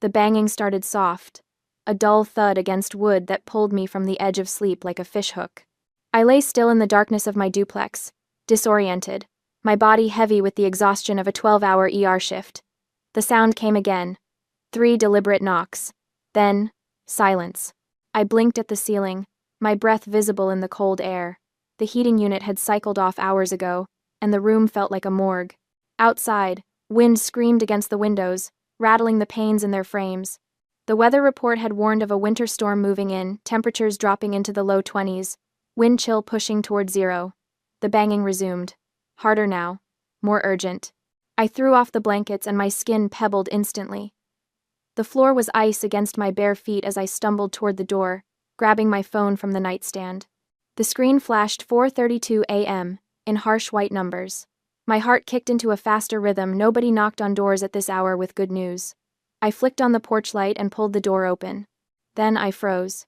The banging started soft, a dull thud against wood that pulled me from the edge of sleep like a fishhook. I lay still in the darkness of my duplex, disoriented, my body heavy with the exhaustion of a 12-hour ER shift. The sound came again. 3 deliberate knocks. Then, silence. I blinked at the ceiling, my breath visible in the cold air. The heating unit had cycled off hours ago, and the room felt like a morgue. Outside, wind screamed against the windows, rattling the panes in their frames. The weather report had warned of a winter storm moving in, temperatures dropping into the low 20s, wind chill pushing toward 0. The banging resumed. Harder now. More urgent. I threw off the blankets and my skin pebbled instantly. The floor was ice against my bare feet as I stumbled toward the door, grabbing my phone from the nightstand. The screen flashed 4:32 a.m., in harsh white numbers. My heart kicked into a faster rhythm. Nobody knocked on doors at this hour with good news. I flicked on the porch light and pulled the door open. Then I froze.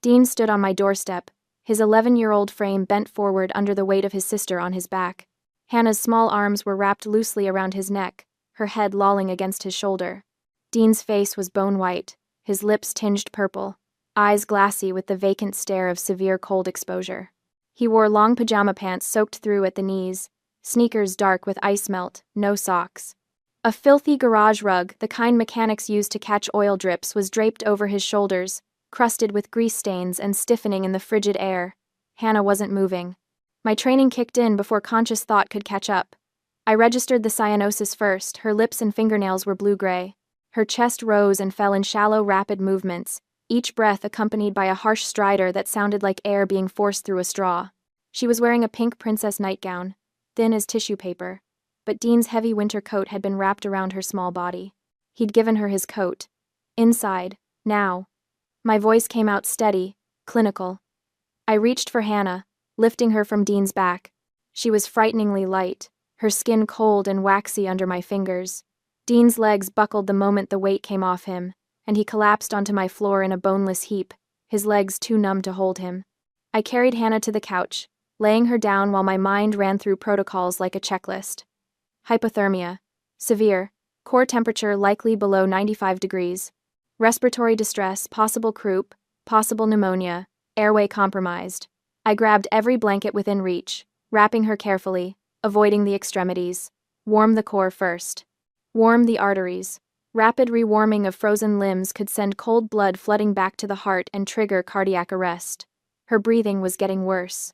Dean stood on my doorstep, his 11-year-old frame bent forward under the weight of his sister on his back. Hannah's small arms were wrapped loosely around his neck, her head lolling against his shoulder. Dean's face was bone white, his lips tinged purple, eyes glassy with the vacant stare of severe cold exposure. He wore long pajama pants soaked through at the knees, sneakers dark with ice melt, no socks. A filthy garage rug, the kind mechanics use to catch oil drips, was draped over his shoulders, crusted with grease stains and stiffening in the frigid air. Hannah wasn't moving. My training kicked in before conscious thought could catch up. I registered the cyanosis first. Her lips and fingernails were blue-gray. Her chest rose and fell in shallow, rapid movements, each breath accompanied by a harsh stridor that sounded like air being forced through a straw. She was wearing a pink princess nightgown, thin as tissue paper, but Dean's heavy winter coat had been wrapped around her small body. He'd given her his coat. Inside, now. My voice came out steady, clinical. I reached for Hannah, lifting her from Dean's back. She was frighteningly light, her skin cold and waxy under my fingers. Dean's legs buckled the moment the weight came off him, and he collapsed onto my floor in a boneless heap, his legs too numb to hold him. I carried Hannah to the couch, laying her down while my mind ran through protocols like a checklist. Hypothermia. Severe. Core temperature likely below 95 degrees. Respiratory distress, possible croup, possible pneumonia, airway compromised. I grabbed every blanket within reach, wrapping her carefully, avoiding the extremities. Warm the core first. Warm the arteries. Rapid rewarming of frozen limbs could send cold blood flooding back to the heart and trigger cardiac arrest. Her breathing was getting worse.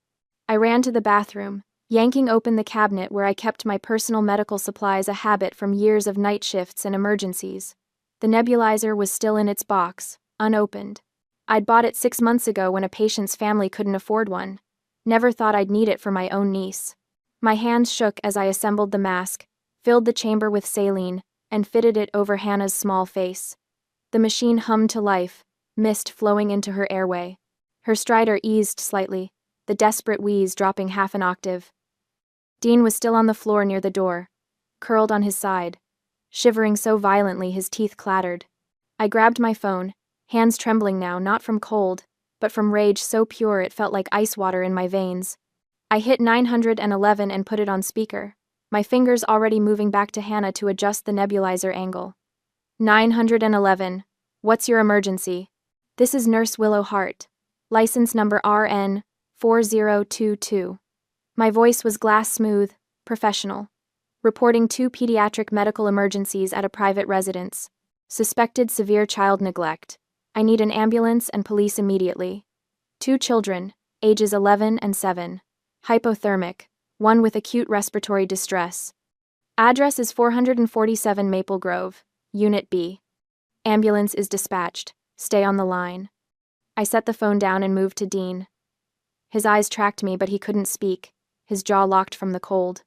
I ran to the bathroom, yanking open the cabinet where I kept my personal medical supplies, a habit from years of night shifts and emergencies. The nebulizer was still in its box, unopened. I'd bought it 6 months ago when a patient's family couldn't afford one. Never thought I'd need it for my own niece. My hands shook as I assembled the mask, filled the chamber with saline, and fitted it over Hannah's small face. The machine hummed to life, mist flowing into her airway. Her stridor eased slightly, the desperate wheeze dropping half an octave. Dean was still on the floor near the door, curled on his side, shivering so violently his teeth clattered. I grabbed my phone, hands trembling now, not from cold, but from rage so pure it felt like ice water in my veins. I hit 911 and put it on speaker, my fingers already moving back to Hannah to adjust the nebulizer angle. 911. What's your emergency? This is Nurse Willow Hart. License number RN 4022. My voice was glass smooth, professional. Reporting 2 pediatric medical emergencies at a private residence. Suspected severe child neglect. I need an ambulance and police immediately. 2 children, ages 11 and 7. Hypothermic, one with acute respiratory distress. Address is 447 Maple Grove, Unit B. Ambulance is dispatched. Stay on the line. I set the phone down and moved to Dean. His eyes tracked me, but he couldn't speak, his jaw locked from the cold.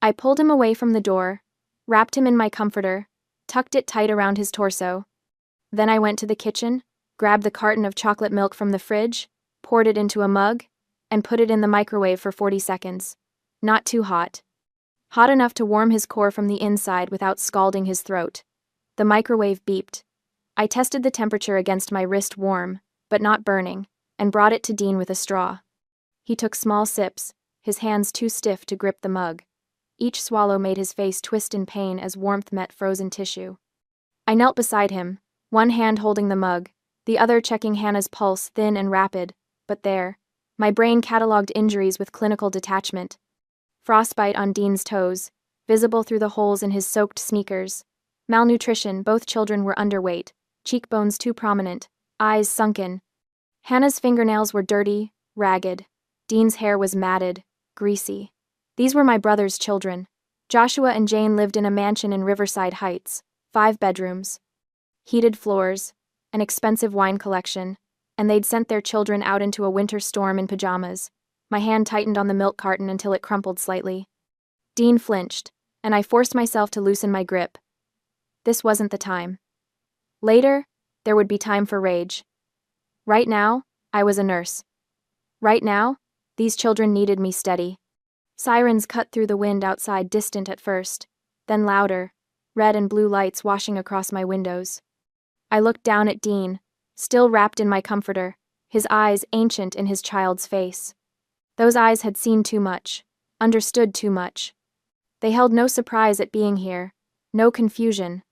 I pulled him away from the door, wrapped him in my comforter, tucked it tight around his torso. Then I went to the kitchen, grabbed the carton of chocolate milk from the fridge, poured it into a mug, and put it in the microwave for 40 seconds. Not too hot. Hot enough to warm his core from the inside without scalding his throat. The microwave beeped. I tested the temperature against my wrist, warm, but not burning, and brought it to Dean with a straw. He took small sips, his hands too stiff to grip the mug. Each swallow made his face twist in pain as warmth met frozen tissue. I knelt beside him, one hand holding the mug, the other checking Hannah's pulse, thin and rapid, but there. My brain cataloged injuries with clinical detachment. Frostbite on Dean's toes, visible through the holes in his soaked sneakers. Malnutrition, both children were underweight, cheekbones too prominent, eyes sunken. Hannah's fingernails were dirty, ragged. Dean's hair was matted, greasy. These were my brother's children. Joshua and Jane lived in a mansion in Riverside Heights, 5 bedrooms. Heated floors, an expensive wine collection, and they'd sent their children out into a winter storm in pajamas. My hand tightened on the milk carton until it crumpled slightly. Dean flinched, and I forced myself to loosen my grip. This wasn't the time. Later, there would be time for rage. Right now, I was a nurse. Right now, these children needed me steady. Sirens cut through the wind outside, distant at first, then louder, red and blue lights washing across my windows. I looked down at Dean, still wrapped in my comforter, his eyes ancient in his child's face. Those eyes had seen too much, understood too much. They held no surprise at being here, no confusion.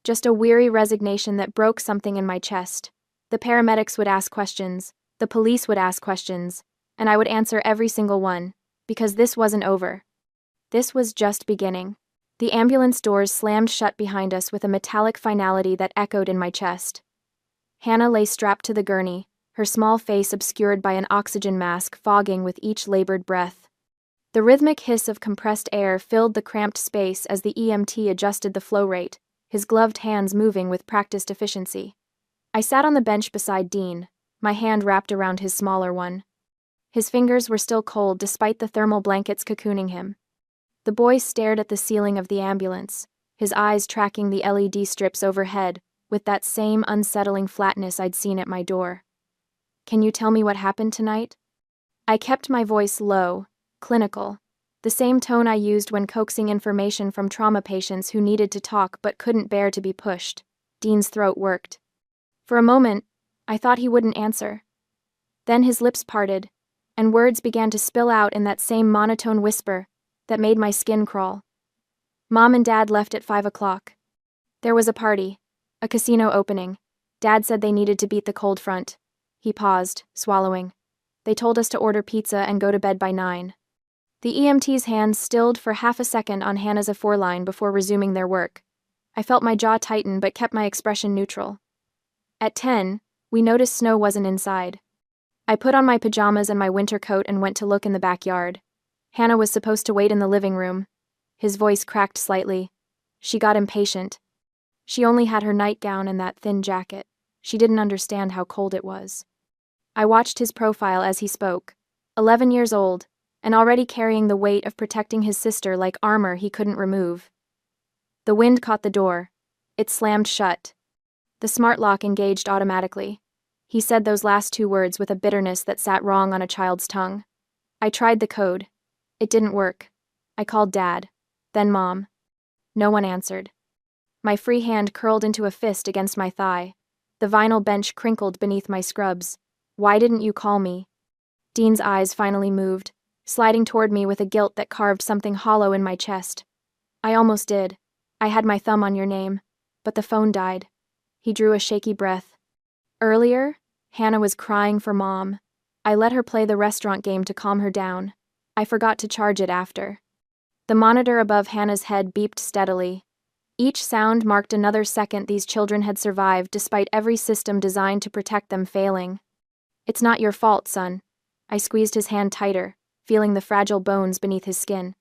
Just a weary resignation that broke something in my chest. The paramedics would ask questions, the police would ask questions, and I would answer every single one, because this wasn't over. This was just beginning. The ambulance doors slammed shut behind us with a metallic finality that echoed in my chest. Hannah lay strapped to the gurney, her small face obscured by an oxygen mask fogging with each labored breath. The rhythmic hiss of compressed air filled the cramped space as the EMT adjusted the flow rate, his gloved hands moving with practiced efficiency. I sat on the bench beside Dean, my hand wrapped around his smaller one. His fingers were still cold despite the thermal blankets cocooning him. The boy stared at the ceiling of the ambulance, his eyes tracking the LED strips overhead, with that same unsettling flatness I'd seen at my door. "Can you tell me what happened tonight?" I kept my voice low, clinical, the same tone I used when coaxing information from trauma patients who needed to talk but couldn't bear to be pushed. Dean's throat worked. For a moment, I thought he wouldn't answer. Then his lips parted, and words began to spill out in that same monotone whisper that made my skin crawl. Mom and Dad left at 5 o'clock. There was a party, a casino opening. Dad said they needed to beat the cold front. He paused, swallowing. They told us to order pizza and go to bed by 9. The EMT's hands stilled for half a second on Hannah's A4 line before resuming their work. I felt my jaw tighten but kept my expression neutral. At 10, we noticed Snow wasn't inside. I put on my pajamas and my winter coat and went to look in the backyard. Hannah was supposed to wait in the living room. His voice cracked slightly. She got impatient. She only had her nightgown and that thin jacket. She didn't understand how cold it was. I watched his profile as he spoke. 11 years old, and already carrying the weight of protecting his sister like armor he couldn't remove. The wind caught the door. It slammed shut. The smart lock engaged automatically. He said those last 2 words with a bitterness that sat wrong on a child's tongue. I tried the code. It didn't work. I called Dad, then Mom. No one answered. My free hand curled into a fist against my thigh. The vinyl bench crinkled beneath my scrubs. Why didn't you call me? Dean's eyes finally moved, sliding toward me with a guilt that carved something hollow in my chest. I almost did. I had my thumb on your name, but the phone died. He drew a shaky breath. Earlier, Hannah was crying for Mom. I let her play the restaurant game to calm her down. I forgot to charge it after. The monitor above Hannah's head beeped steadily. Each sound marked another second these children had survived despite every system designed to protect them failing. "It's not your fault, son." I squeezed his hand tighter, feeling the fragile bones beneath his skin.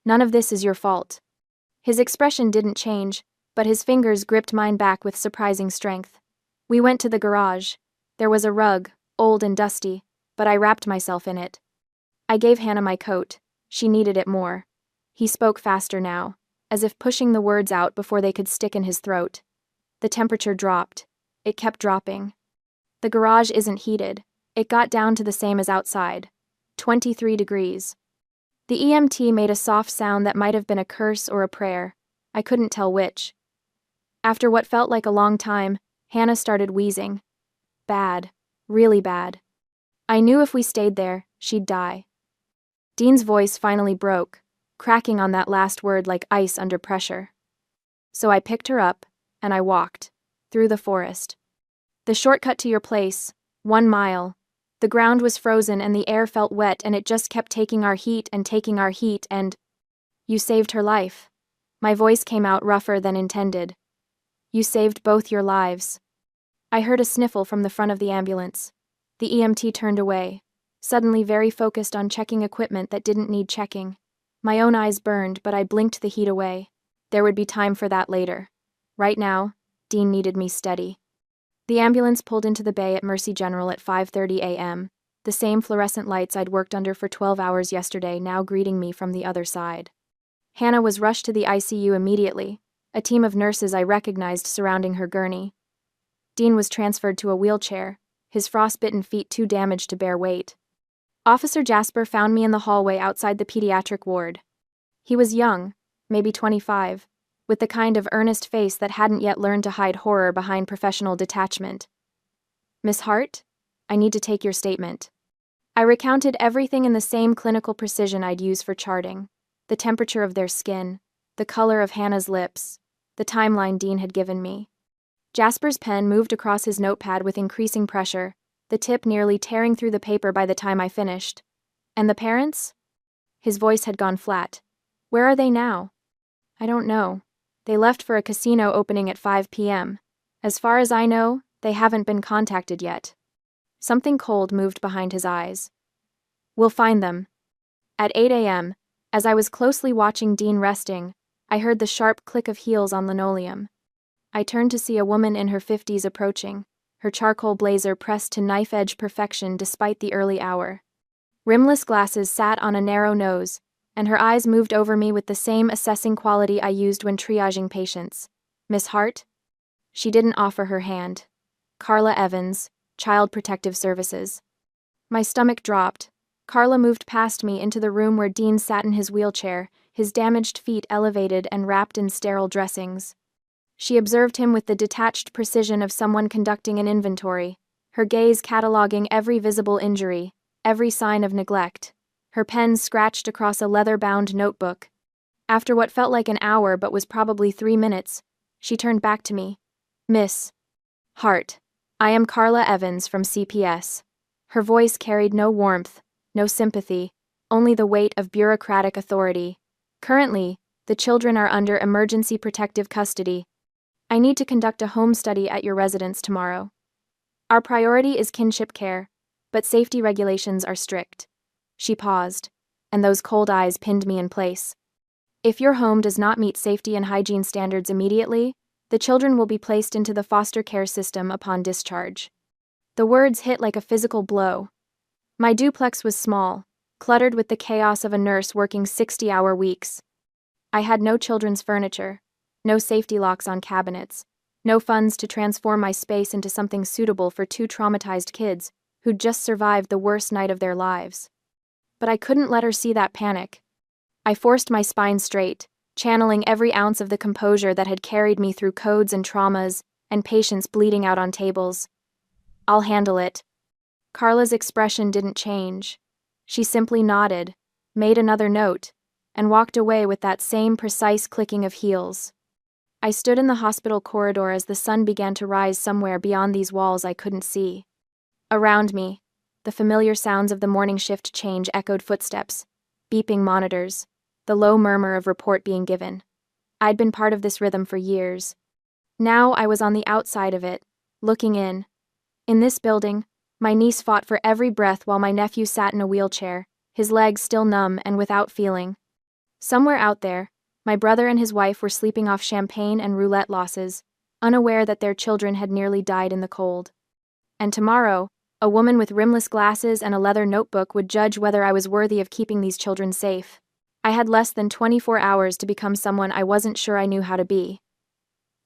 "None of this is your fault." His expression didn't change, but his fingers gripped mine back with surprising strength. We went to the garage. There was a rug, old and dusty, but I wrapped myself in it. I gave Hannah my coat. She needed it more. He spoke faster now, as if pushing the words out before they could stick in his throat. The temperature dropped. It kept dropping. The garage isn't heated. It got down to the same as outside. 23 degrees. The EMT made a soft sound that might have been a curse or a prayer. I couldn't tell which. After what felt like a long time, Hannah started wheezing. Bad. Really bad. I knew if we stayed there, she'd die. Dean's voice finally broke, cracking on that last word like ice under pressure. So I picked her up, and I walked. Through the forest. The shortcut to your place, 1 mile. The ground was frozen and the air felt wet and it just kept taking our heat and… You saved her life. My voice came out rougher than intended. You saved both your lives. I heard a sniffle from the front of the ambulance. The EMT turned away, suddenly very focused on checking equipment that didn't need checking. My own eyes burned, but I blinked the heat away. There would be time for that later. Right now, Dean needed me steady. The ambulance pulled into the bay at Mercy General at 5:30 a.m., the same fluorescent lights I'd worked under for 12 hours yesterday now greeting me from the other side. Hannah was rushed to the ICU immediately, a team of nurses I recognized surrounding her gurney. Dean was transferred to a wheelchair, his frostbitten feet too damaged to bear weight. Officer Jasper found me in the hallway outside the pediatric ward. He was young, maybe 25, with the kind of earnest face that hadn't yet learned to hide horror behind professional detachment. Miss Hart, I need to take your statement. I recounted everything in the same clinical precision I'd use for charting. The temperature of their skin, the color of Hannah's lips, the timeline Dean had given me. Jasper's pen moved across his notepad with increasing pressure, the tip nearly tearing through the paper by the time I finished. And the parents? His voice had gone flat. Where are they now? I don't know. They left for a casino opening at 5 p.m. As far as I know, they haven't been contacted yet. Something cold moved behind his eyes. We'll find them. At 8 a.m., as I was closely watching Dean resting, I heard the sharp click of heels on linoleum. I turned to see a woman in her 50s approaching, her charcoal blazer pressed to knife-edge perfection despite the early hour. Rimless glasses sat on a narrow nose, and her eyes moved over me with the same assessing quality I used when triaging patients. Miss Hart? She didn't offer her hand. Carla Evans, Child Protective Services. My stomach dropped. Carla moved past me into the room where Dean sat in his wheelchair, his damaged feet elevated and wrapped in sterile dressings. She observed him with the detached precision of someone conducting an inventory, her gaze cataloging every visible injury, every sign of neglect. Her pen scratched across a leather-bound notebook. After what felt like an hour but was probably 3 minutes, she turned back to me. Miss Hart, I am Carla Evans from CPS. Her voice carried no warmth, no sympathy, only the weight of bureaucratic authority. Currently, the children are under emergency protective custody. I need to conduct a home study at your residence tomorrow. Our priority is kinship care, but safety regulations are strict. She paused, and those cold eyes pinned me in place. If your home does not meet safety and hygiene standards immediately, the children will be placed into the foster care system upon discharge. The words hit like a physical blow. My duplex was small, cluttered with the chaos of a nurse working 60-hour weeks. I had no children's furniture, no safety locks on cabinets, no funds to transform my space into something suitable for 2 traumatized kids who'd just survived the worst night of their lives. But I couldn't let her see that panic. I forced my spine straight, channeling every ounce of the composure that had carried me through codes and traumas, and patients bleeding out on tables. I'll handle it. Carla's expression didn't change. She simply nodded, made another note, and walked away with that same precise clicking of heels. I stood in the hospital corridor as the sun began to rise somewhere beyond these walls I couldn't see. Around me, the familiar sounds of the morning shift change echoed footsteps, beeping monitors, the low murmur of report being given. I'd been part of this rhythm for years. Now I was on the outside of it, looking in. In this building, my niece fought for every breath while my nephew sat in a wheelchair, his legs still numb and without feeling. Somewhere out there, my brother and his wife were sleeping off champagne and roulette losses, unaware that their children had nearly died in the cold. And tomorrow, a woman with rimless glasses and a leather notebook would judge whether I was worthy of keeping these children safe. I had less than 24 hours to become someone I wasn't sure I knew how to be.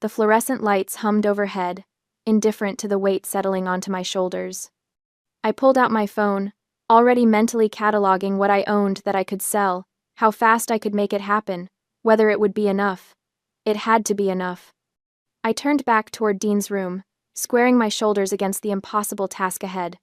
The fluorescent lights hummed overhead, indifferent to the weight settling onto my shoulders. I pulled out my phone, already mentally cataloging what I owned that I could sell, how fast I could make it happen, whether it would be enough. It had to be enough. I turned back toward Dean's room, squaring my shoulders against the impossible task ahead.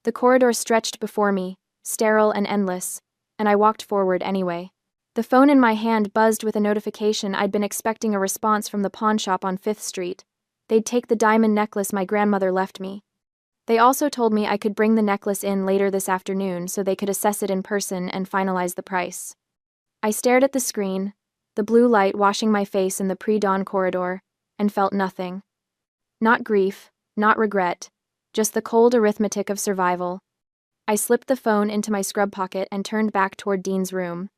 The corridor stretched before me, sterile and endless, and I walked forward anyway. The phone in my hand buzzed with a notification. I'd been expecting a response from the pawn shop on 5th Street. They'd take the diamond necklace my grandmother left me. They also told me I could bring the necklace in later this afternoon so they could assess it in person and finalize the price. I stared at the screen, the blue light washing my face in the pre-dawn corridor, and felt nothing. Not grief, not regret, just the cold arithmetic of survival. I slipped the phone into my scrub pocket and turned back toward Dean's room.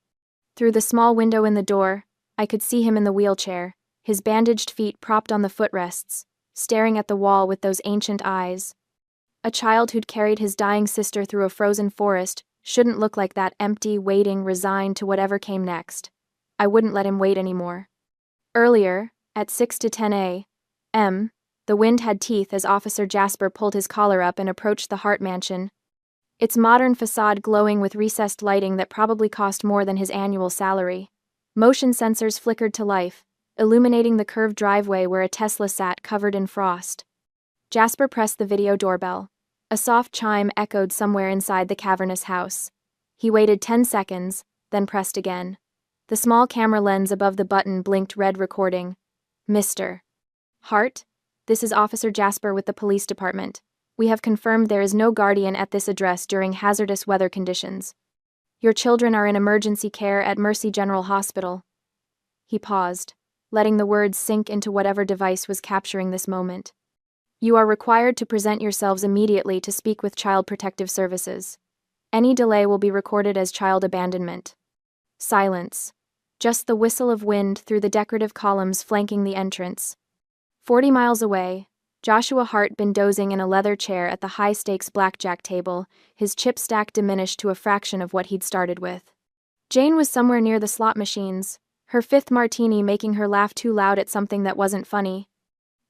Through the small window in the door, I could see him in the wheelchair, his bandaged feet propped on the footrests, staring at the wall with those ancient eyes. A child who'd carried his dying sister through a frozen forest shouldn't look like that, empty, waiting, resigned to whatever came next. I wouldn't let him wait anymore. Earlier, at 6 to 10 a.m., the wind had teeth as Officer Jasper pulled his collar up and approached the Hart mansion, its modern facade glowing with recessed lighting that probably cost more than his annual salary. Motion sensors flickered to life, illuminating the curved driveway where a Tesla sat covered in frost. Jasper pressed the video doorbell. A soft chime echoed somewhere inside the cavernous house. He waited 10 seconds, then pressed again. The small camera lens above the button blinked red, recording. Mr. Hart, this is Officer Jasper with the police department. We have confirmed there is no guardian at this address during hazardous weather conditions. Your children are in emergency care at Mercy General Hospital. He paused, letting the words sink into whatever device was capturing this moment. You are required to present yourselves immediately to speak with Child Protective Services. Any delay will be recorded as child abandonment. Silence. Just the whistle of wind through the decorative columns flanking the entrance. 40 miles away, Joshua Hart been dozing in a leather chair at the high-stakes blackjack table, his chip stack diminished to a fraction of what he'd started with. Jane was somewhere near the slot machines, her 5th martini making her laugh too loud at something that wasn't funny.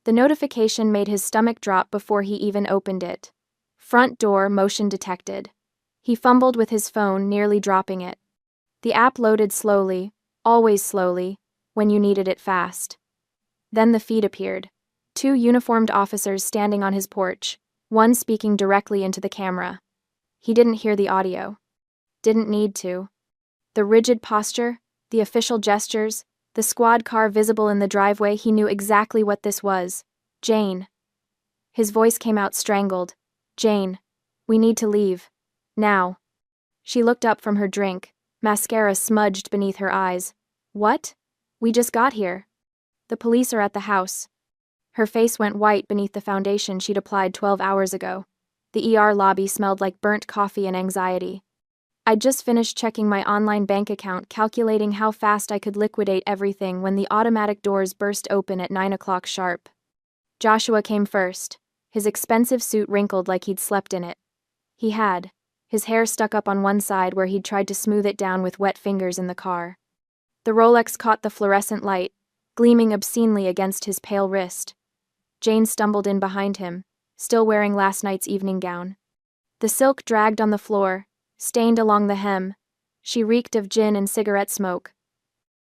The notification made his stomach drop before he even opened it. Front door motion detected. He fumbled with his phone, nearly dropping it. The app loaded slowly, always slowly, when you needed it fast. Then the feed appeared. 2 uniformed officers standing on his porch, one speaking directly into the camera. He didn't hear the audio. Didn't need to. The rigid posture, the official gestures, the squad car visible in the driveway, he knew exactly what this was. Jane. His voice came out strangled. Jane, we need to leave. Now. She looked up from her drink, mascara smudged beneath her eyes. What? We just got here. The police are at the house. Her face went white beneath the foundation she'd applied 12 hours ago. The ER lobby smelled like burnt coffee and anxiety. I'd just finished checking my online bank account, calculating how fast I could liquidate everything when the automatic doors burst open at 9 o'clock sharp. Joshua came first, his expensive suit wrinkled like he'd slept in it. He had, his hair stuck up on one side where he'd tried to smooth it down with wet fingers in the car. The Rolex caught the fluorescent light, gleaming obscenely against his pale wrist. Jane stumbled in behind him, still wearing last night's evening gown. The silk dragged on the floor, stained along the hem. She reeked of gin and cigarette smoke.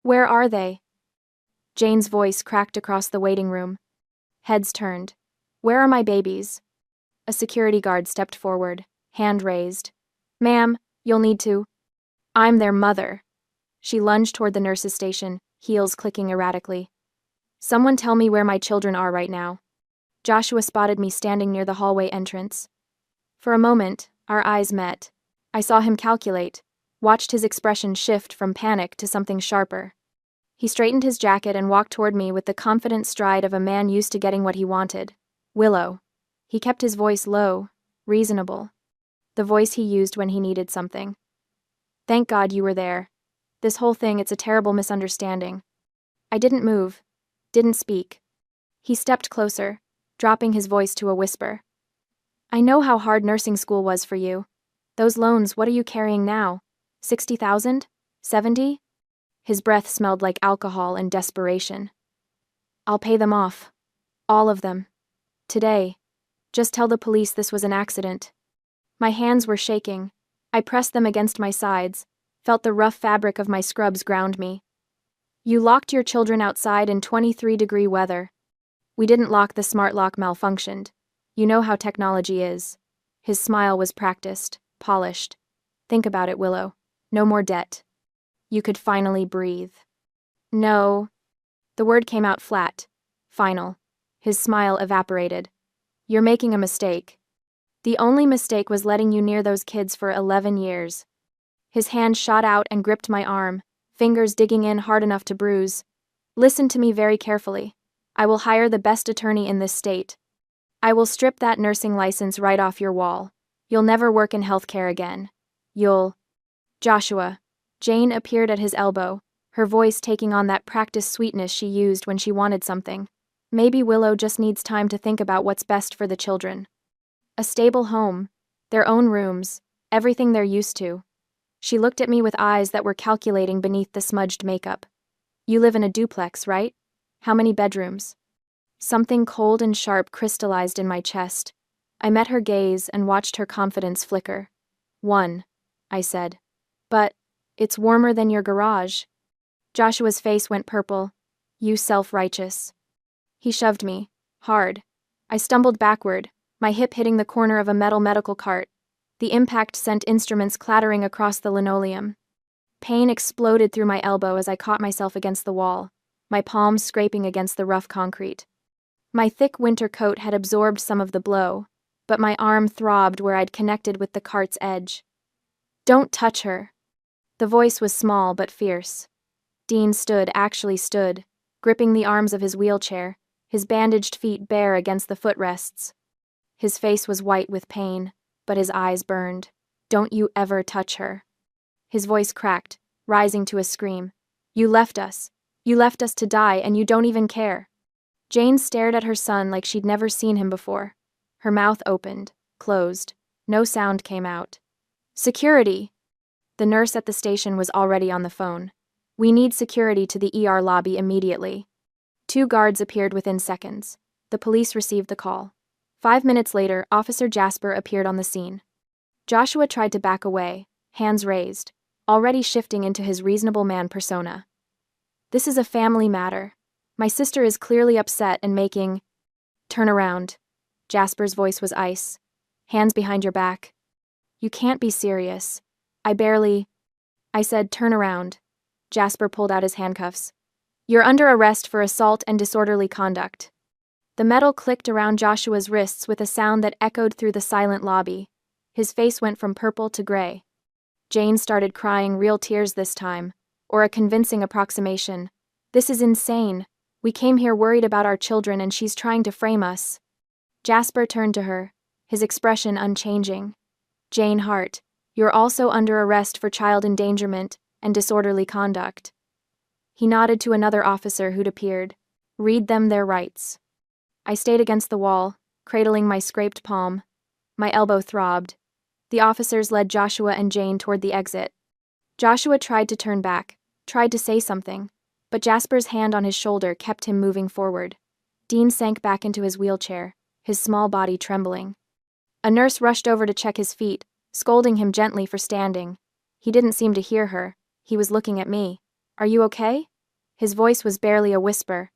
Where are they? Jane's voice cracked across the waiting room. Heads turned. Where are my babies? A security guard stepped forward, hand raised. Ma'am, you'll need to. I'm their mother. She lunged toward the nurse's station, heels clicking erratically. Someone tell me where my children are right now. Joshua spotted me standing near the hallway entrance. For a moment, our eyes met. I saw him calculate, watched his expression shift from panic to something sharper. He straightened his jacket and walked toward me with the confident stride of a man used to getting what he wanted. Willow. He kept his voice low, reasonable. The voice he used when he needed something. Thank God you were there. This whole thing, it's a terrible misunderstanding. I didn't move. Didn't speak. He stepped closer, dropping his voice to a whisper. I know how hard nursing school was for you. Those loans, what are you carrying now? 60,000? 70? His breath smelled like alcohol and desperation. I'll pay them off. All of them. Today. Just tell the police this was an accident. My hands were shaking. I pressed them against my sides, felt the rough fabric of my scrubs ground me. You locked your children outside in 23-degree weather. We didn't lock, the smart lock malfunctioned. You know how technology is. His smile was practiced, polished. Think about it, Willow. No more debt. You could finally breathe. No. The word came out flat. Final. His smile evaporated. You're making a mistake. The only mistake was letting you near those kids for 11 years. His hand shot out and gripped my arm, fingers digging in hard enough to bruise. Listen to me very carefully. I will hire the best attorney in this state. I will strip that nursing license right off your wall. You'll never work in healthcare again. Joshua. Jane appeared at his elbow, her voice taking on that practiced sweetness she used when she wanted something. Maybe Willow just needs time to think about what's best for the children. A stable home, their own rooms, everything they're used to. She looked at me with eyes that were calculating beneath the smudged makeup. You live in a duplex, right? How many bedrooms? Something cold and sharp crystallized in my chest. I met her gaze and watched her confidence flicker. 1, I said. But it's warmer than your garage. Joshua's face went purple. You self-righteous. He shoved me. Hard. I stumbled backward, my hip hitting the corner of a metal medical cart. The impact sent instruments clattering across the linoleum. Pain exploded through my elbow as I caught myself against the wall, my palms scraping against the rough concrete. My thick winter coat had absorbed some of the blow, but my arm throbbed where I'd connected with the cart's edge. Don't touch her. The voice was small but fierce. Dean actually stood, gripping the arms of his wheelchair, his bandaged feet bare against the footrests. His face was white with pain, but his eyes burned. Don't you ever touch her. His voice cracked, rising to a scream. You left us. You left us to die, and you don't even care. Jane stared at her son like she'd never seen him before. Her mouth opened, closed. No sound came out. Security! The nurse at the station was already on the phone. We need security to the ER lobby immediately. 2 guards appeared within seconds. The police received the call. 5 minutes later, Officer Jasper appeared on the scene. Joshua tried to back away, hands raised, already shifting into his reasonable man persona. This is a family matter. My sister is clearly upset and making... Turn around. Jasper's voice was ice. Hands behind your back. You can't be serious. I said, turn around. Jasper pulled out his handcuffs. You're under arrest for assault and disorderly conduct. The metal clicked around Joshua's wrists with a sound that echoed through the silent lobby. His face went from purple to gray. Jane started crying, real tears this time, or a convincing approximation. This is insane. We came here worried about our children and she's trying to frame us. Jasper turned to her, his expression unchanging. Jane Hart, you're also under arrest for child endangerment and disorderly conduct. He nodded to another officer who'd appeared. Read them their rights. I stayed against the wall, cradling my scraped palm. My elbow throbbed. The officers led Joshua and Jane toward the exit. Joshua tried to turn back, tried to say something, but Jasper's hand on his shoulder kept him moving forward. Dean sank back into his wheelchair, his small body trembling. A nurse rushed over to check his feet, scolding him gently for standing. He didn't seem to hear her. He was looking at me. Are you okay? His voice was barely a whisper.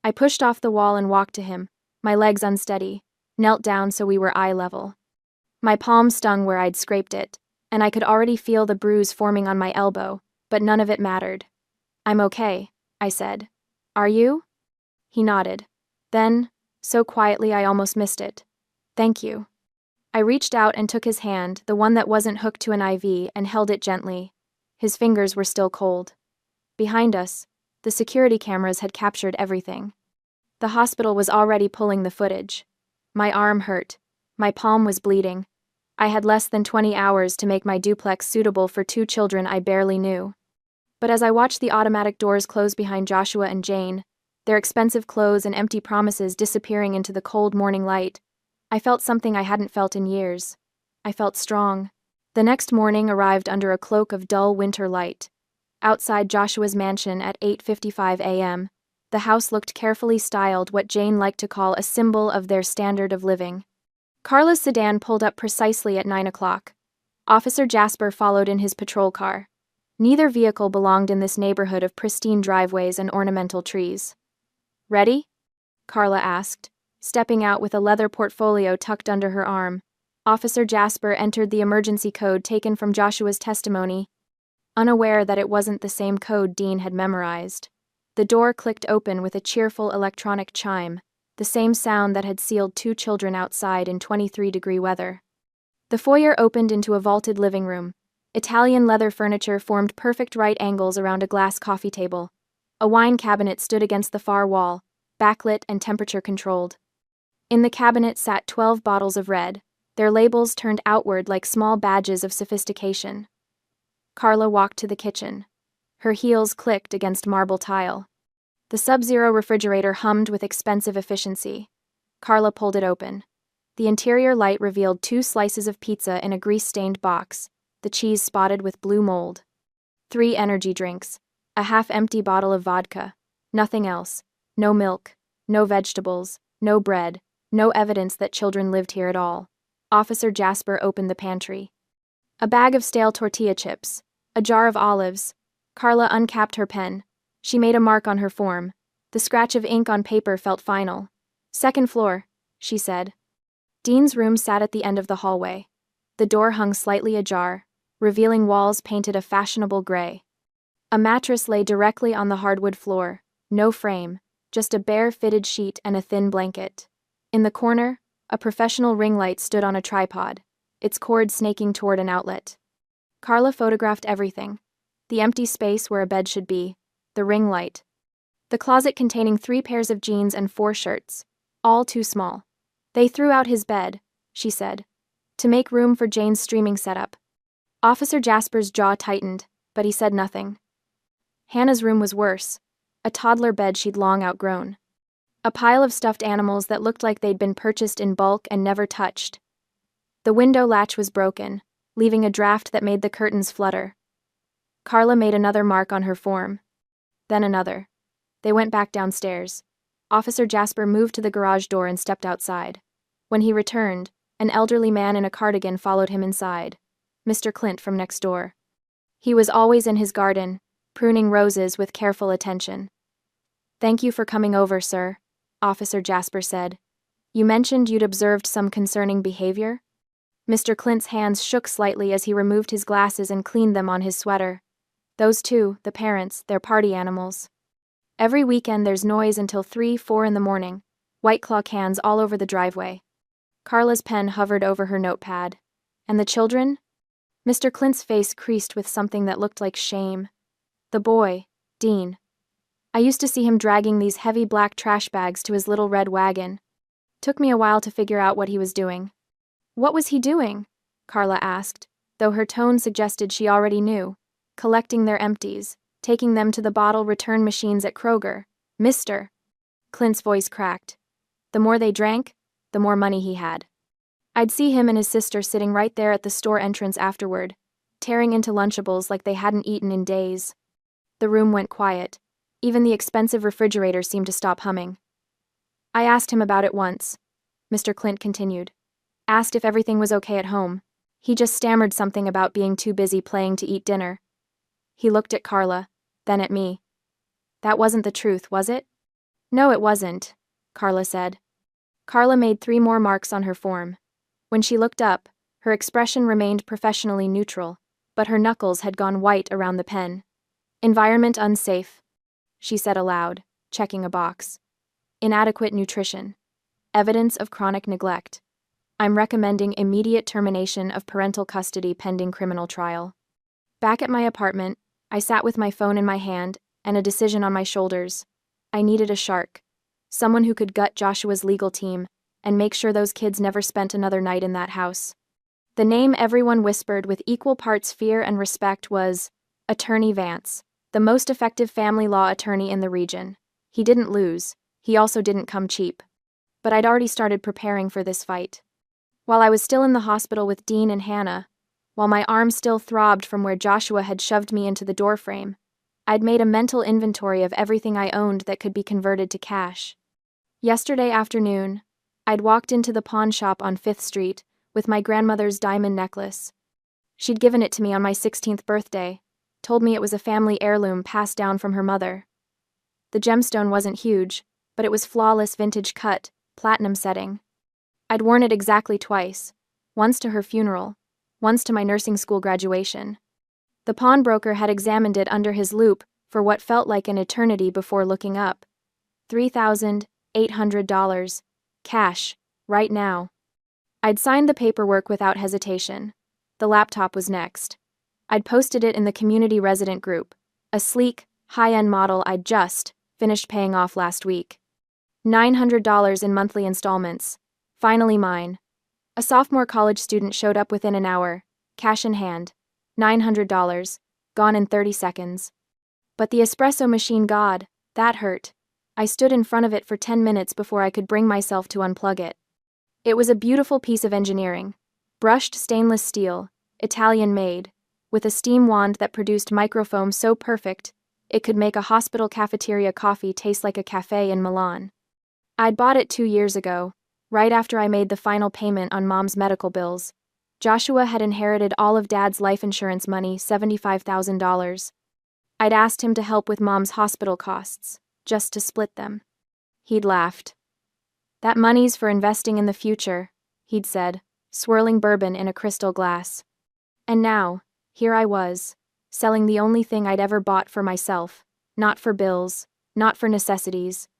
I pushed off the wall and walked to him, my legs unsteady, knelt down so we were eye level. My palm stung where I'd scraped it, and I could already feel the bruise forming on my elbow, but none of it mattered. I'm okay, I said. Are you? He nodded. Then, so quietly I almost missed it. Thank you. I reached out and took his hand, the one that wasn't hooked to an IV, and held it gently. His fingers were still cold. Behind us, the security cameras had captured everything. The hospital was already pulling the footage. My arm hurt. My palm was bleeding. I had less than 20 hours to make my duplex suitable for 2 children I barely knew. But as I watched the automatic doors close behind Joshua and Jane, their expensive clothes and empty promises disappearing into the cold morning light, I felt something I hadn't felt in years. I felt strong. The next morning arrived under a cloak of dull winter light. Outside Joshua's mansion at 8:55 a.m., the house looked carefully styled, what Jane liked to call a symbol of their standard of living. Carla's sedan pulled up precisely at 9 o'clock. Officer Jasper followed in his patrol car. Neither vehicle belonged in this neighborhood of pristine driveways and ornamental trees. Ready? Carla asked, stepping out with a leather portfolio tucked under her arm. Officer Jasper entered the emergency code taken from Joshua's testimony. unaware that it wasn't the same code Dean had memorized. The door clicked open with a cheerful electronic chime, the same sound that had sealed 2 children outside in 23-degree weather. The foyer opened into a vaulted living room. Italian leather furniture formed perfect right angles around a glass coffee table. A wine cabinet stood against the far wall, backlit and temperature-controlled. In the cabinet sat 12 bottles of red, their labels turned outward like small badges of sophistication. Carla walked to the kitchen. Her heels clicked against marble tile. The Sub-Zero refrigerator hummed with expensive efficiency. Carla pulled it open. The interior light revealed 2 slices of pizza in a grease-stained box, the cheese spotted with blue mold. 3 energy drinks, a half-empty bottle of vodka, nothing else. No milk, no vegetables, no bread, no evidence that children lived here at all. Officer Jasper opened the pantry. A bag of stale tortilla chips, a jar of olives. Carla uncapped her pen. She made a mark on her form. The scratch of ink on paper felt final. "Second floor," she said. Dean's room sat at the end of the hallway. The door hung slightly ajar, revealing walls painted a fashionable gray. A mattress lay directly on the hardwood floor, no frame, just a bare fitted sheet and a thin blanket. In the corner, a professional ring light stood on a tripod, its cord snaking toward an outlet. Carla photographed everything. The empty space where a bed should be, the ring light. The closet containing 3 pairs of jeans and 4 shirts, all too small. "They threw out his bed," she said, "to make room for Jane's streaming setup." Officer Jasper's jaw tightened, but he said nothing. Hannah's room was worse, a toddler bed she'd long outgrown. A pile of stuffed animals that looked like they'd been purchased in bulk and never touched. The window latch was broken, leaving a draft that made the curtains flutter. Carla made another mark on her form. Then another. They went back downstairs. Officer Jasper moved to the garage door and stepped outside. When he returned, an elderly man in a cardigan followed him inside. Mr. Clint from next door. He was always in his garden, pruning roses with careful attention. "Thank you for coming over, sir," Officer Jasper said. "You mentioned you'd observed some concerning behavior?" Mr. Clint's hands shook slightly as he removed his glasses and cleaned them on his sweater. "Those 2, the parents, they're party animals. Every weekend there's noise until 3, 4 in the morning, White Claw cans all over the driveway." Carla's pen hovered over her notepad. "And the children?" Mr. Clint's face creased with something that looked like shame. "The boy, Dean. I used to see him dragging these heavy black trash bags to his little red wagon. Took me a while to figure out what he was doing." "What was he doing?" Carla asked, though her tone suggested she already knew. "Collecting their empties, taking them to the bottle return machines at Kroger. Mr. Clint's voice cracked. "The more they drank, the more money he had. I'd see him and his sister sitting right there at the store entrance afterward, tearing into Lunchables like they hadn't eaten in days." The room went quiet. Even the expensive refrigerator seemed to stop humming. "I asked him about it once," Mr. Clint continued. "Asked if everything was okay at home. He just stammered something about being too busy playing to eat dinner." He looked at Carla, then at me. "That wasn't the truth, was it?" "No, it wasn't," Carla said. Carla made 3 more marks on her form. When she looked up, her expression remained professionally neutral, but her knuckles had gone white around the pen. "Environment unsafe," she said aloud, checking a box. "Inadequate nutrition. Evidence of chronic neglect. I'm recommending immediate termination of parental custody pending criminal trial." Back at my apartment, I sat with my phone in my hand and a decision on my shoulders. I needed a shark. Someone who could gut Joshua's legal team and make sure those kids never spent another night in that house. The name everyone whispered with equal parts fear and respect was Attorney Vance, the most effective family law attorney in the region. He didn't lose. He also didn't come cheap. But I'd already started preparing for this fight. While I was still in the hospital with Dean and Hannah, while my arm still throbbed from where Joshua had shoved me into the doorframe, I'd made a mental inventory of everything I owned that could be converted to cash. Yesterday afternoon, I'd walked into the pawn shop on 5th Street with my grandmother's diamond necklace. She'd given it to me on my 16th birthday, told me it was a family heirloom passed down from her mother. The gemstone wasn't huge, but it was flawless vintage cut, platinum setting. I'd worn it exactly twice, once to her funeral, once to my nursing school graduation. The pawnbroker had examined it under his loupe for what felt like an eternity before looking up. $3,800. Cash. Right now. I'd signed the paperwork without hesitation. The laptop was next. I'd posted it in the community resident group, a sleek, high-end model I'd just finished paying off last week. $900 in monthly installments. Finally mine. A sophomore college student showed up within an hour, cash in hand. $900, gone in 30 seconds. But the espresso machine, God, that hurt. I stood in front of it for 10 minutes before I could bring myself to unplug it. It was a beautiful piece of engineering. Brushed stainless steel, Italian-made, with a steam wand that produced microfoam so perfect it could make a hospital cafeteria coffee taste like a cafe in Milan. I'd bought it 2 years ago, right after I made the final payment on Mom's medical bills. Joshua had inherited all of Dad's life insurance money, $75,000. I'd asked him to help with Mom's hospital costs, just to split them. He'd laughed. "That money's for investing in the future," he'd said, swirling bourbon in a crystal glass. And now, here I was, selling the only thing I'd ever bought for myself, not for bills, not for necessities,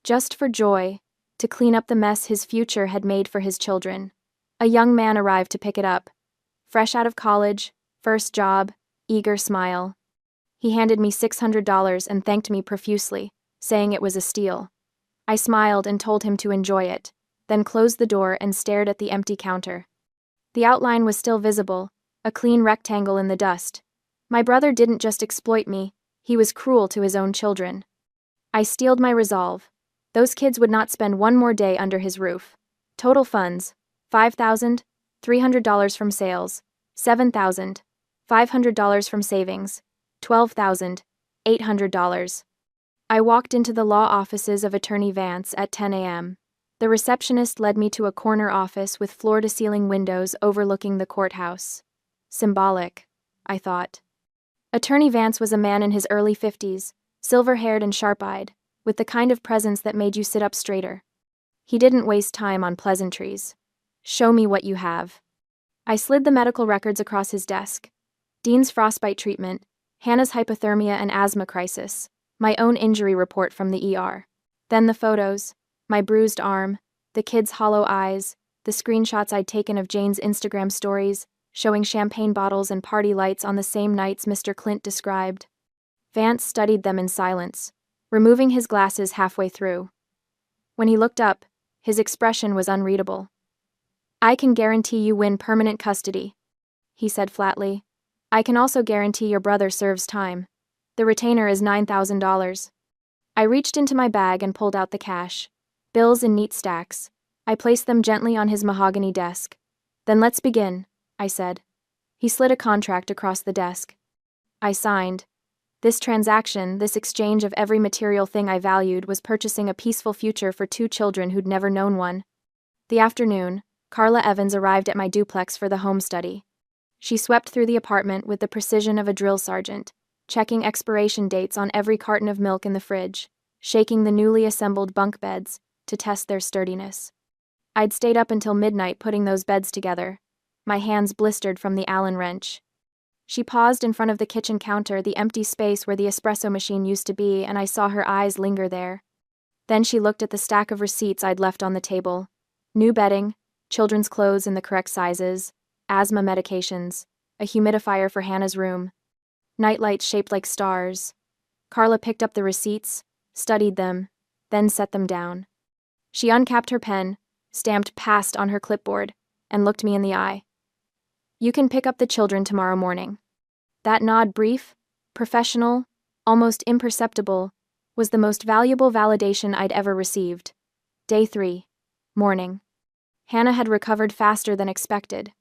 just for joy, to clean up the mess his future had made for his children. A young man arrived to pick it up. Fresh out of college, first job, eager smile. He handed me $600 and thanked me profusely, saying it was a steal. I smiled and told him to enjoy it, then closed the door and stared at the empty counter. The outline was still visible, a clean rectangle in the dust. My brother didn't just exploit me, he was cruel to his own children. I steeled my resolve. Those kids would not spend one more day under his roof. Total funds, $5,300 from sales, $7,500 from savings, $12,800. I walked into the law offices of Attorney Vance at 10 a.m. The receptionist led me to a corner office with floor-to-ceiling windows overlooking the courthouse. Symbolic, I thought. Attorney Vance was a man in his early 50s, silver-haired and sharp-eyed, with the kind of presence that made you sit up straighter. He didn't waste time on pleasantries. "Show me what you have." I slid the medical records across his desk. Dean's frostbite treatment, Hannah's hypothermia and asthma crisis, my own injury report from the ER. Then the photos, my bruised arm, the kid's hollow eyes, the screenshots I'd taken of Jane's Instagram stories, showing champagne bottles and party lights on the same nights Mr. Clint described. Vance studied them in silence, removing his glasses halfway through. When he looked up, his expression was unreadable. "I can guarantee you win permanent custody," he said flatly. "I can also guarantee your brother serves time. The retainer is $9,000. I reached into my bag and pulled out the cash. Bills in neat stacks. I placed them gently on his mahogany desk. "Then let's begin," I said. He slid a contract across the desk. I signed. This transaction, this exchange of every material thing I valued, was purchasing a peaceful future for 2 children who'd never known one. The afternoon, Carla Evans arrived at my duplex for the home study. She swept through the apartment with the precision of a drill sergeant, checking expiration dates on every carton of milk in the fridge, shaking the newly assembled bunk beds to test their sturdiness. I'd stayed up until midnight putting those beds together, my hands blistered from the Allen wrench. She paused in front of the kitchen counter, the empty space where the espresso machine used to be, and I saw her eyes linger there. Then she looked at the stack of receipts I'd left on the table. New bedding, children's clothes in the correct sizes, asthma medications, a humidifier for Hannah's room, nightlights shaped like stars. Carla picked up the receipts, studied them, then set them down. She uncapped her pen, stamped "Passed" on her clipboard, and looked me in the eye. "You can pick up the children tomorrow morning." That nod, brief, professional, almost imperceptible, was the most valuable validation I'd ever received. Day 3. Morning. Hannah had recovered faster than expected.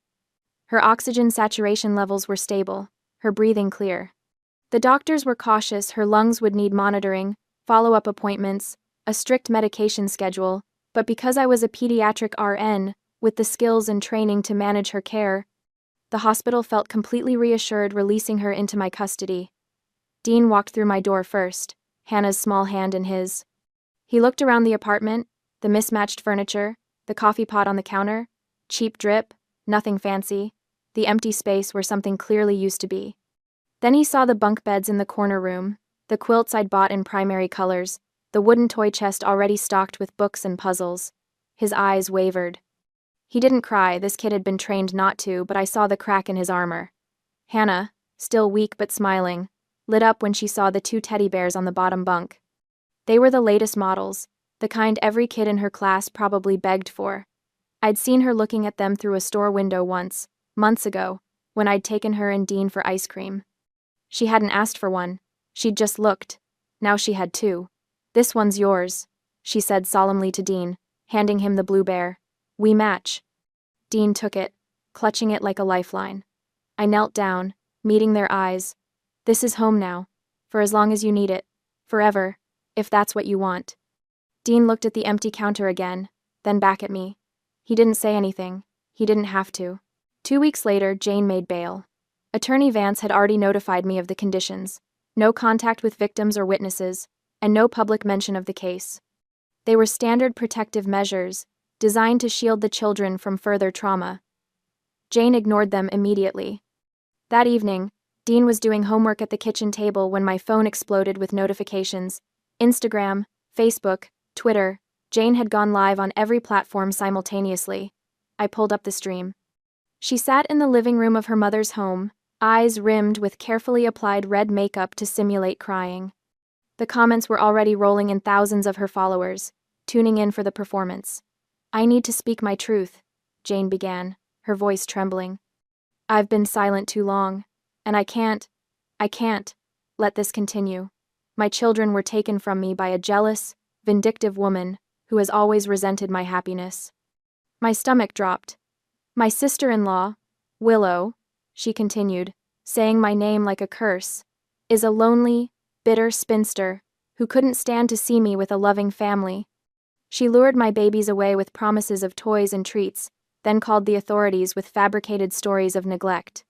Her oxygen saturation levels were stable, her breathing clear. The doctors were cautious her lungs would need monitoring, follow-up appointments, a strict medication schedule, but because I was a pediatric RN, with the skills and training to manage her care, the hospital felt completely reassured releasing her into my custody. Dean walked through my door first, Hannah's small hand in his. He looked around the apartment, the mismatched furniture, the coffee pot on the counter, cheap drip, nothing fancy, the empty space where something clearly used to be. Then he saw the bunk beds in the corner room, the quilts I'd bought in primary colors, the wooden toy chest already stocked with books and puzzles. His eyes wavered. He didn't cry, this kid had been trained not to, but I saw the crack in his armor. Hannah, still weak but smiling, lit up when she saw the 2 teddy bears on the bottom bunk. They were the latest models, the kind every kid in her class probably begged for. I'd seen her looking at them through a store window once, months ago, when I'd taken her and Dean for ice cream. She hadn't asked for one, she'd just looked. Now she had 2. "This one's yours," she said solemnly to Dean, handing him the blue bear. "We match." Dean took it, clutching it like a lifeline. I knelt down, meeting their eyes. "This is home now, for as long as you need it, forever, if that's what you want." Dean looked at the empty counter again, then back at me. He didn't say anything. He didn't have to. 2 weeks later, Jane made bail. Attorney Vance had already notified me of the conditions: no contact with victims or witnesses, and no public mention of the case. They were standard protective measures, designed to shield the children from further trauma. Jane ignored them immediately. That evening, Dean was doing homework at the kitchen table when my phone exploded with notifications. Instagram, Facebook, Twitter. Jane had gone live on every platform simultaneously. I pulled up the stream. She sat in the living room of her mother's home, eyes rimmed with carefully applied red makeup to simulate crying. The comments were already rolling in thousands of her followers, tuning in for the performance. "I need to speak my truth," Jane began, her voice trembling. "I've been silent too long, and I can't let this continue. My children were taken from me by a jealous, vindictive woman who has always resented my happiness." My stomach dropped. "My sister-in-law, Willow," she continued, saying my name like a curse, "is a lonely, bitter spinster who couldn't stand to see me with a loving family. She lured my babies away with promises of toys and treats, then called the authorities with fabricated stories of neglect.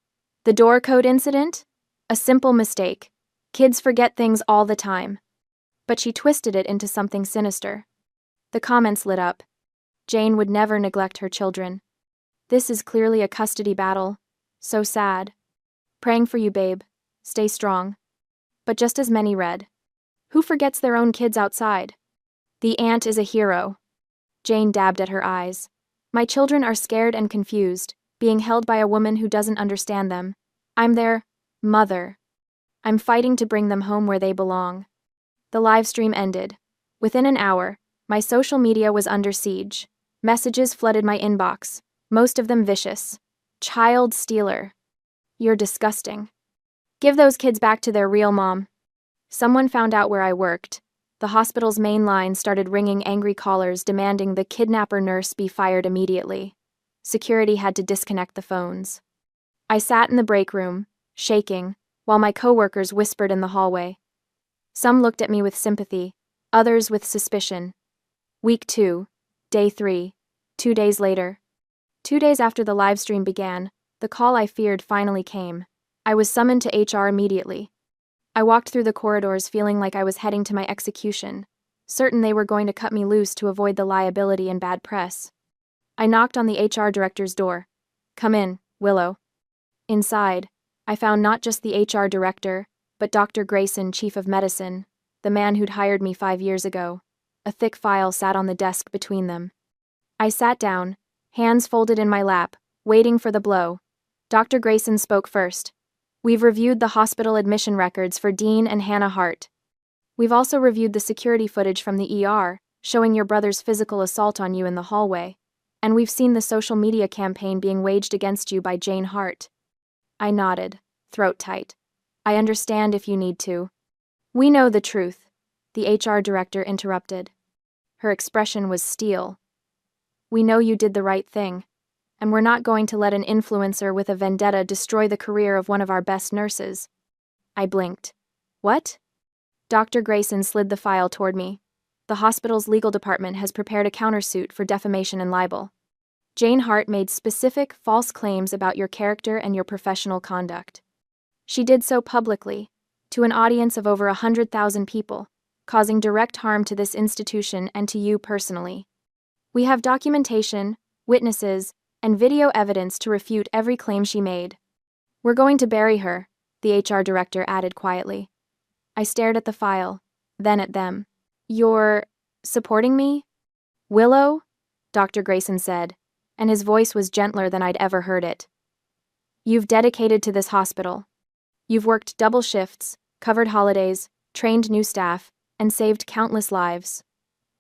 The door code incident? A simple mistake. Kids forget things all the time." But she twisted it into something sinister. The comments lit up. Jane would never neglect her children. "This is clearly a custody battle. So sad. Praying for you, babe. Stay strong." But just as many read, "Who forgets their own kids outside? The aunt is a hero." Jane dabbed at her eyes. "My children are scared and confused, being held by a woman who doesn't understand them. I'm their mother. I'm fighting to bring them home where they belong." The live stream ended. Within an hour, my social media was under siege. Messages flooded my inbox, most of them vicious. "Child stealer. You're disgusting. Give those kids back to their real mom." Someone found out where I worked. The hospital's main line started ringing angry callers demanding the kidnapper nurse be fired immediately. Security had to disconnect the phones. I sat in the break room, shaking, while my coworkers whispered in the hallway. Some looked at me with sympathy, others with suspicion. Week 2, Day 3, 2 days later. 2 days after the livestream began, the call I feared finally came. I was summoned to HR immediately. I walked through the corridors feeling like I was heading to my execution, certain they were going to cut me loose to avoid the liability and bad press. I knocked on the HR director's door. "Come in, Willow." Inside, I found not just the HR director, but Dr. Grayson, chief of medicine, the man who'd hired me 5 years ago. A thick file sat on the desk between them. I sat down, hands folded in my lap, waiting for the blow. Dr. Grayson spoke first. "We've reviewed the hospital admission records for Dean and Hannah Hart. We've also reviewed the security footage from the ER, showing your brother's physical assault on you in the hallway. And we've seen the social media campaign being waged against you by Jane Hart." I nodded, throat tight. "I understand if you need to." "We know the truth," the HR director interrupted. Her expression was steel. "We know you did the right thing, and we're not going to let an influencer with a vendetta destroy the career of one of our best nurses." I blinked. "What?" Dr. Grayson slid the file toward me. "The hospital's legal department has prepared a countersuit for defamation and libel. Jane Hart made specific, false claims about your character and your professional conduct. She did so publicly, to an audience of over 100,000 people, causing direct harm to this institution and to you personally. We have documentation, witnesses, and video evidence to refute every claim she made. We're going to bury her," the HR director added quietly. I stared at the file, then at them. You're supporting me? Willow? Dr. Grayson said, and his voice was gentler than I'd ever heard it. You've dedicated to this hospital. You've worked double shifts, covered holidays, trained new staff, and saved countless lives.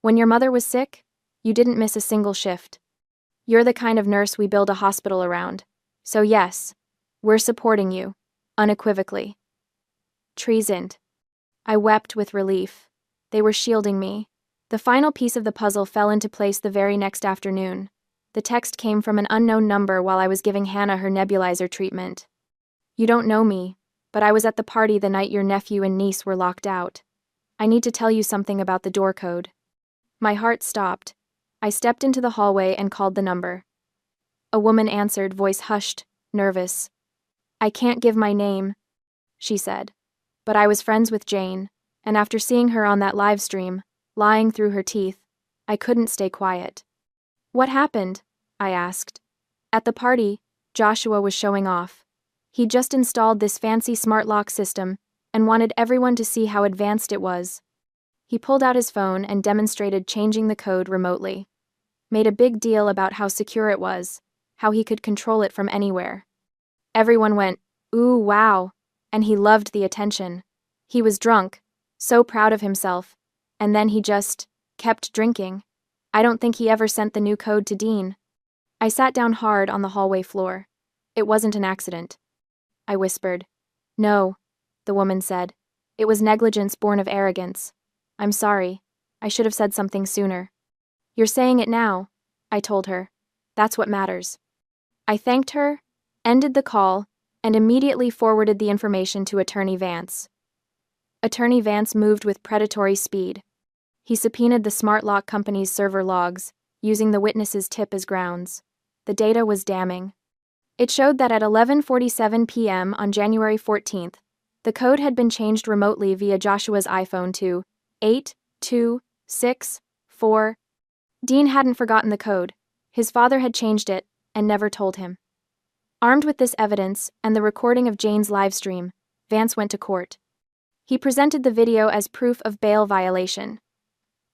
When your mother was sick, you didn't miss a single shift. You're the kind of nurse we build a hospital around. So yes, we're supporting you, unequivocally. Treason. I wept with relief. They were shielding me. The final piece of the puzzle fell into place the very next afternoon. The text came from an unknown number while I was giving Hannah her nebulizer treatment. You don't know me, but I was at the party the night your nephew and niece were locked out. I need to tell you something about the door code. My heart stopped. I stepped into the hallway and called the number. A woman answered, voice hushed, nervous. I can't give my name, she said. But I was friends with Jane, and after seeing her on that live stream, lying through her teeth, I couldn't stay quiet. What happened? I asked. At the party, Joshua was showing off. He'd just installed this fancy smart lock system and wanted everyone to see how advanced it was. He pulled out his phone and demonstrated changing the code remotely. Made a big deal about how secure it was, how he could control it from anywhere. Everyone went, ooh, wow, and he loved the attention. He was drunk, so proud of himself, and then he just kept drinking. I don't think he ever sent the new code to Dean. I sat down hard on the hallway floor. It wasn't an accident. I whispered. No, the woman said. It was negligence born of arrogance. I'm sorry. I should have said something sooner. You're saying it now, I told her. That's what matters. I thanked her, ended the call, and immediately forwarded the information to Attorney Vance. Attorney Vance moved with predatory speed. He subpoenaed the smart lock company's server logs, using the witness's tip as grounds. The data was damning. It showed that at 11:47 p.m. on January 14th, the code had been changed remotely via Joshua's iPhone to 8264. Dean hadn't forgotten the code. His father had changed it and never told him. Armed with this evidence and the recording of Jane's livestream, Vance went to court. He presented the video as proof of bail violation.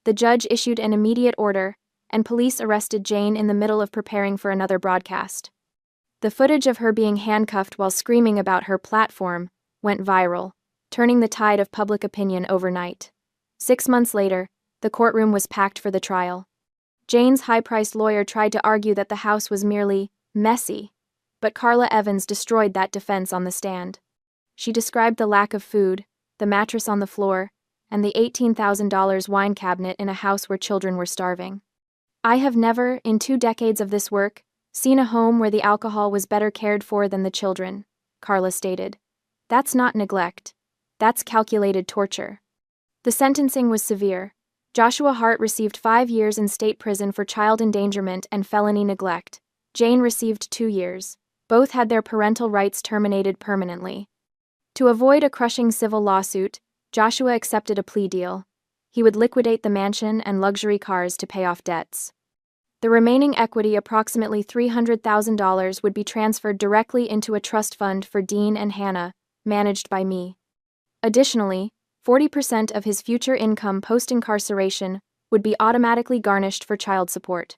The judge issued an immediate order, and police arrested Jane in the middle of preparing for another broadcast. The footage of her being handcuffed while screaming about her platform went viral, turning the tide of public opinion overnight. 6 months later, the courtroom was packed for the trial. Jane's high-priced lawyer tried to argue that the house was merely messy, but Carla Evans destroyed that defense on the stand. She described the lack of food, the mattress on the floor, and the $18,000 wine cabinet in a house where children were starving. I have never, in 2 decades of this work, seen a home where the alcohol was better cared for than the children, Carla stated. That's not neglect. That's calculated torture. The sentencing was severe. Joshua Hart received 5 years in state prison for child endangerment and felony neglect. Jane received 2 years. Both had their parental rights terminated permanently. To avoid a crushing civil lawsuit, Joshua accepted a plea deal. He would liquidate the mansion and luxury cars to pay off debts. The remaining equity, approximately $300,000, would be transferred directly into a trust fund for Dean and Hannah, managed by me. Additionally, 40% of his future income post-incarceration would be automatically garnished for child support.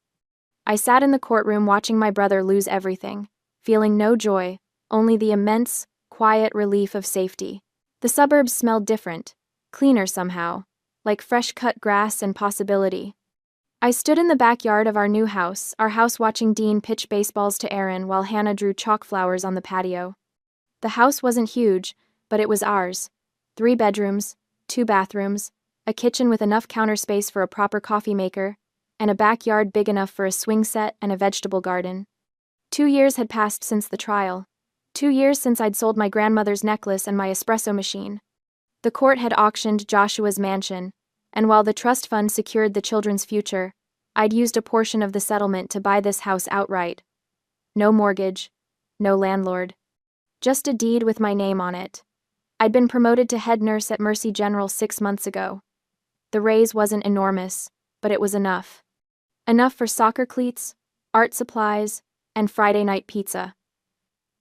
I sat in the courtroom watching my brother lose everything, feeling no joy, only the immense, quiet relief of safety. The suburbs smelled different, cleaner somehow, like fresh-cut grass and possibility. I stood in the backyard of our new house, watching Dean pitch baseballs to Aaron while Hannah drew chalk flowers on the patio. The house wasn't huge, but it was ours. 3 bedrooms, 2 bathrooms, a kitchen with enough counter space for a proper coffee maker, and a backyard big enough for a swing set and a vegetable garden. 2 years had passed since the trial. 2 years since I'd sold my grandmother's necklace and my espresso machine. The court had auctioned Joshua's mansion, and while the trust fund secured the children's future, I'd used a portion of the settlement to buy this house outright. No mortgage, no landlord. Just a deed with my name on it. I'd been promoted to head nurse at Mercy General 6 months ago. The raise wasn't enormous, but it was enough. Enough for soccer cleats, art supplies, and Friday night pizza.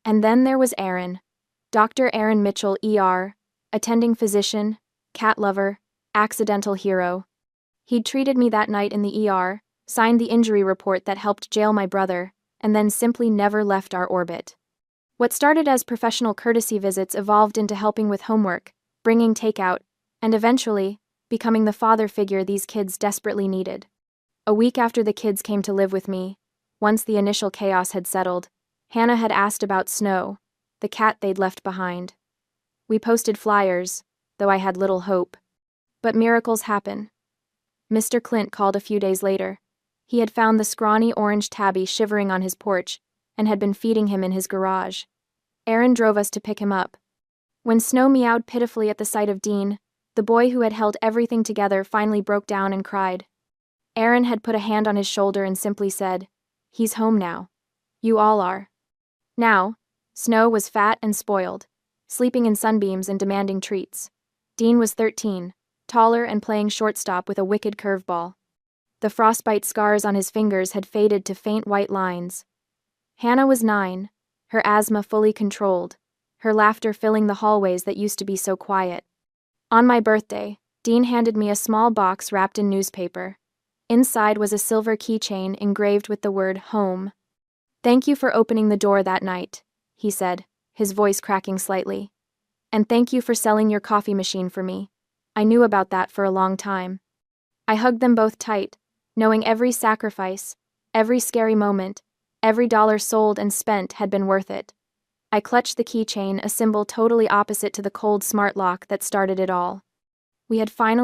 And then there was Aaron. Dr. Aaron Mitchell, ER, attending physician, cat lover, accidental hero. He'd treated me that night in the ER, signed the injury report that helped jail my brother, and then simply never left our orbit. What started as professional courtesy visits evolved into helping with homework, bringing takeout, and eventually, becoming the father figure these kids desperately needed. A week after the kids came to live with me, once the initial chaos had settled, Hannah had asked about Snow, the cat they'd left behind. We posted flyers, though I had little hope. But miracles happen. Mr. Clint called a few days later. He had found the scrawny orange tabby shivering on his porch, and had been feeding him in his garage. Aaron drove us to pick him up. When Snow meowed pitifully at the sight of Dean, the boy who had held everything together finally broke down and cried. Aaron had put a hand on his shoulder and simply said, "He's home now. You all are." Now, Snow was fat and spoiled, sleeping in sunbeams and demanding treats. Dean was 13, taller and playing shortstop with a wicked curveball. The frostbite scars on his fingers had faded to faint white lines. Hannah was 9, her asthma fully controlled, her laughter filling the hallways that used to be so quiet. On my birthday, Dean handed me a small box wrapped in newspaper. Inside was a silver keychain engraved with the word home. "Thank you for opening the door that night," he said, his voice cracking slightly. "And thank you for selling your coffee machine for me. I knew about that for a long time." I hugged them both tight, knowing every sacrifice, every scary moment, every dollar sold and spent had been worth it. I clutched the keychain, a symbol totally opposite to the cold smart lock that started it all. We had finally